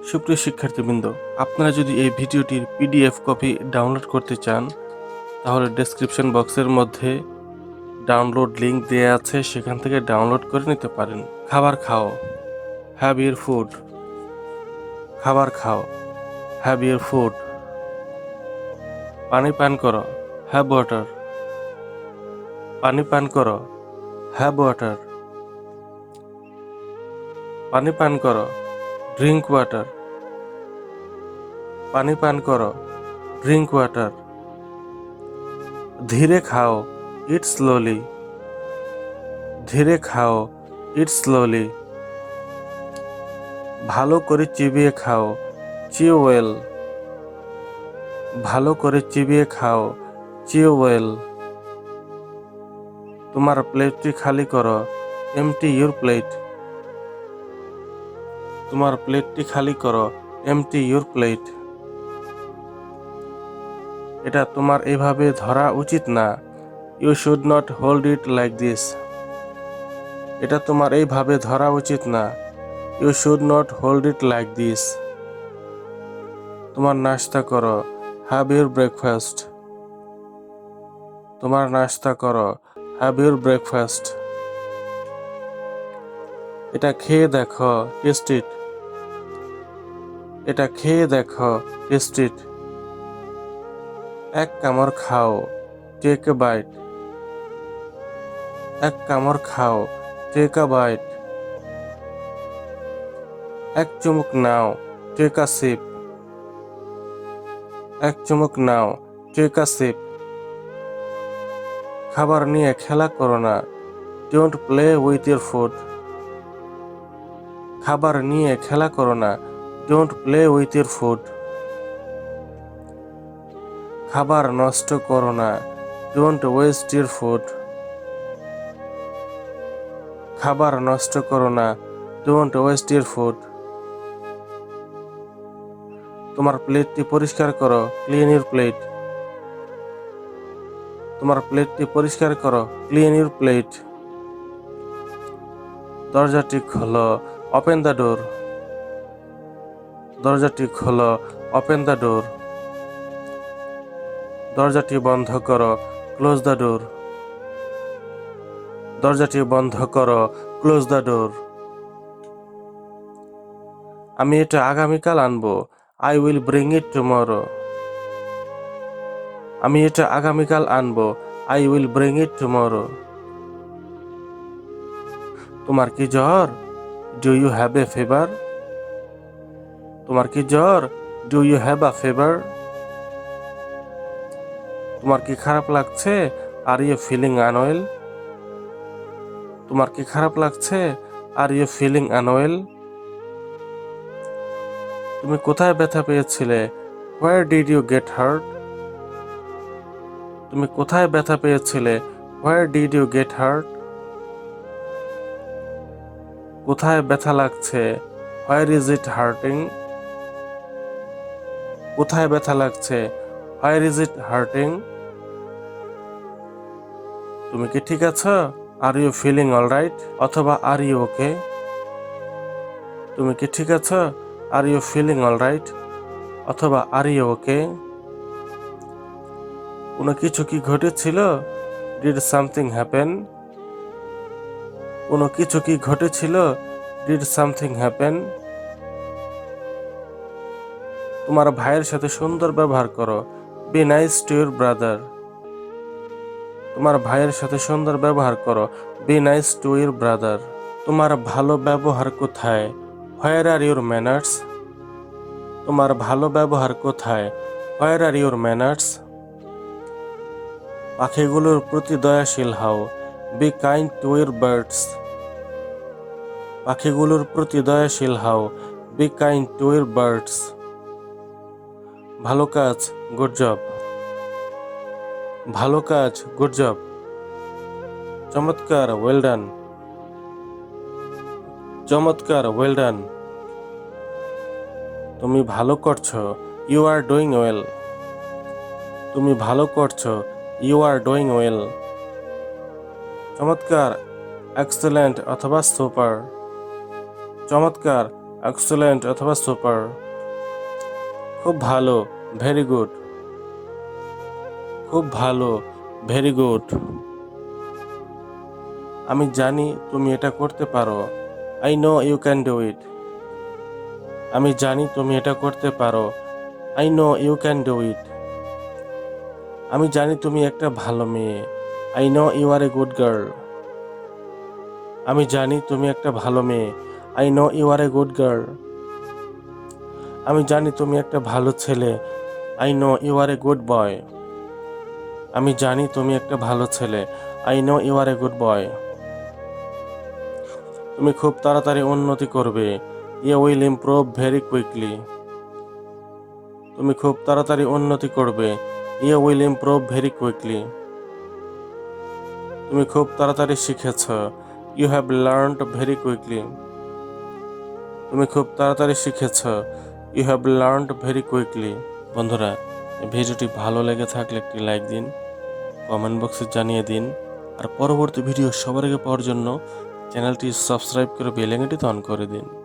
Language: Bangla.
সুপ্রিয় শিক্ষার্থীবৃন্দ, আপনারা যদি এই ভিডিওটির পিডিএফ কপি ডাউনলোড করতে চান তাহলে ডেসক্রিপশন বক্সের মধ্যে ডাউনলোড লিংক দেওয়া আছে, সেখান থেকে ডাউনলোড করে নিতে পারেন। খাবার খাও, হ্যাভ ইউর ফুড। খাবার খাও, হ্যাভ ইউর ফুড। পানি পান করো, হ্যাভ ওয়াটার। পানি পান করো, হ্যাভ ওয়াটার। পানি পান করো, ড্রিঙ্ক ওয়াটার। পানি পান করো, ড্রিঙ্ক ওয়াটার। ধীরে খাও, ইট স্লোলি। ধীরে খাও, ইট স্লোলি। ভালো করে চিবিয়ে খাও, চিউ ওয়েল। ভালো করে চিবিয়ে খাও, চিউ ওয়েল। তোমার প্লেটটি খালি করো, এমটি ইউর প্লেট। তোমার প্লেটটি খালি করো, এমটি ইউর প্লেট। এটা তোমার এভাবে ধরা উচিত না, you should not hold it like this. এটা তোমার এইভাবে ধরা উচিত না, you should not hold it like this. তোমার নাস্তা করো, হ্যাভ ইউর ব্রেকফাস্ট। তোমার নাস্তা করো, হ্যাভ ইউর ব্রেকফাস্ট। এটা খেয়ে দেখো, টেস্ট ইট। এটা খেয়ে দেখো, টেস্ট ইট। এক কামড় খাও, টেক এ বাইট। এক কামড় খাও, টেক আ বাইট। এক চুমুক নাও, টেক আ সিপ। এক চুমুক নাও, টেক আ সিপ। খাবার নিয়ে খেলা করো না, don't play with your food. খাবার নিয়ে খেলা করো না, don't play with your food. খাবার নষ্ট করো না, ডোন্ট ওয়েস্ট ইউর ফুড। খাবার নষ্ট করো না, ডোন্ট ওয়েস্ট ইউর ফুড। তোমার প্লেটটি পরিষ্কার করো, ক্লিন ইউর প্লেট। তোমার প্লেটটি পরিষ্কার করো, ক্লিন ইউর প্লেট। দরজাটি খোলো, ওপেন দ্য ডোর। দরজাটি খোলো, ওপেন দ্য ডোর। দরজাটি বন্ধ করো, ক্লোজ দ্য ডোর। দরজাটি বন্ধ করো, ক্লোজ দ্য ডোর। আমি এটা আগামীকাল আনবো, I will bring it tomorrow. আমি এটা আগামীকাল আনবো, I will bring it tomorrow. তোমার কি জ্বর? Do you have a fever? তোমার কি জ্বর? Do you have a fever? তোমার কি খারাপ লাগছে? Are you feeling unwell? তোমার কি খারাপ লাগছে? Are you feeling unwell? তুমি কোথায় ব্যথা পেয়েছিলে? Where did you get hurt? তুমি কোথায় ব্যথা পেয়েছিলে? Where did you get hurt? কোথায় ব্যথা লাগছে? Where is it hurting? কোথায় ব্যথা লাগছে? Where is it hurting? তুমি কি ঠিক আছো? Are you feeling alright? অথবা আর ইউ ওকে? তুমি কি ঠিক আছো? Are you feeling alright? অথবা আর ইউ ওকে? কোনো কিছু কি ঘটেছিল? Did something happen? কোনো কিছু কি ঘটেছিল? Did something happen? তোমার ভাইয়ের সাথে সুন্দর ব্যবহার করো, be nice to your brother. তোমার ভাইয়ের সাথে সুন্দর ব্যবহার করো, be nice to your brother. তোমার ভালো ব্যবহার কোথায়? হোয়ার আর ইউর ম্যানার্স? তোমার ভালো ব্যবহার কোথায়? হোয়ার আর ইউর ম্যানার্স? পাখিগুলোর প্রতি দয়াশীল হও, be kind to your birds. পাখিগুলোর প্রতি দয়াশীল হও, be kind to your birds. ভালো কাজ, গুড জব। ভালো কাজ, গুড জব। চমৎকার, ওয়েল ডান। চমৎকার, ওয়েল ডান। তুমি ভালো করছো, ইউ আর ডুইং ওয়েল। তুমি ভালো করছো, ইউ আর ডুইং ওয়েল। চমৎকার, এক্সেলেন্ট অথবা সুপার। চমৎকার, এক্সেলেন্ট অথবা সুপার। খুব ভালো, ভেরি গুড। খুব ভালো, ভেরি গুড। আমি জানি তুমি এটা করতে পারো। I know you can do it. আমি জানি তুমি এটা করতে পারো। I know you can do it. আমি জানি তুমি একটা ভালো মেয়ে। I know you are a good girl. আমি জানি তুমি একটা ভালো মেয়ে। I know you are a good girl. আমি জানি তুমি একটা ভালো ছেলে। I know you are a good boy. আমি জানি তুমি একটা ভালো ছেলে। I know you are a good boy. তুমি খুব তাড়াতাড়ি উন্নতি করবে। You will improve very quickly. তুমি খুব তাড়াতাড়ি উন্নতি করবে। You will improve very quickly. তুমি খুব তাড়াতাড়ি শিখেছ। You have learned very quickly. তুমি খুব তাড়াতাড়ি শিখেছ। You have learned very quickly. বন্ধুরা, এই ভিডিওটি ভালো লেগে থাকলে একটি লাইক দিন, কমেন্ট বক্সে জানিয়ে দিন, আর পরবর্তী ভিডিও সবার আগে পাওয়ার জন্য চ্যানেলটি সাবস্ক্রাইব করে বেল আইকনটি অন করে দিন।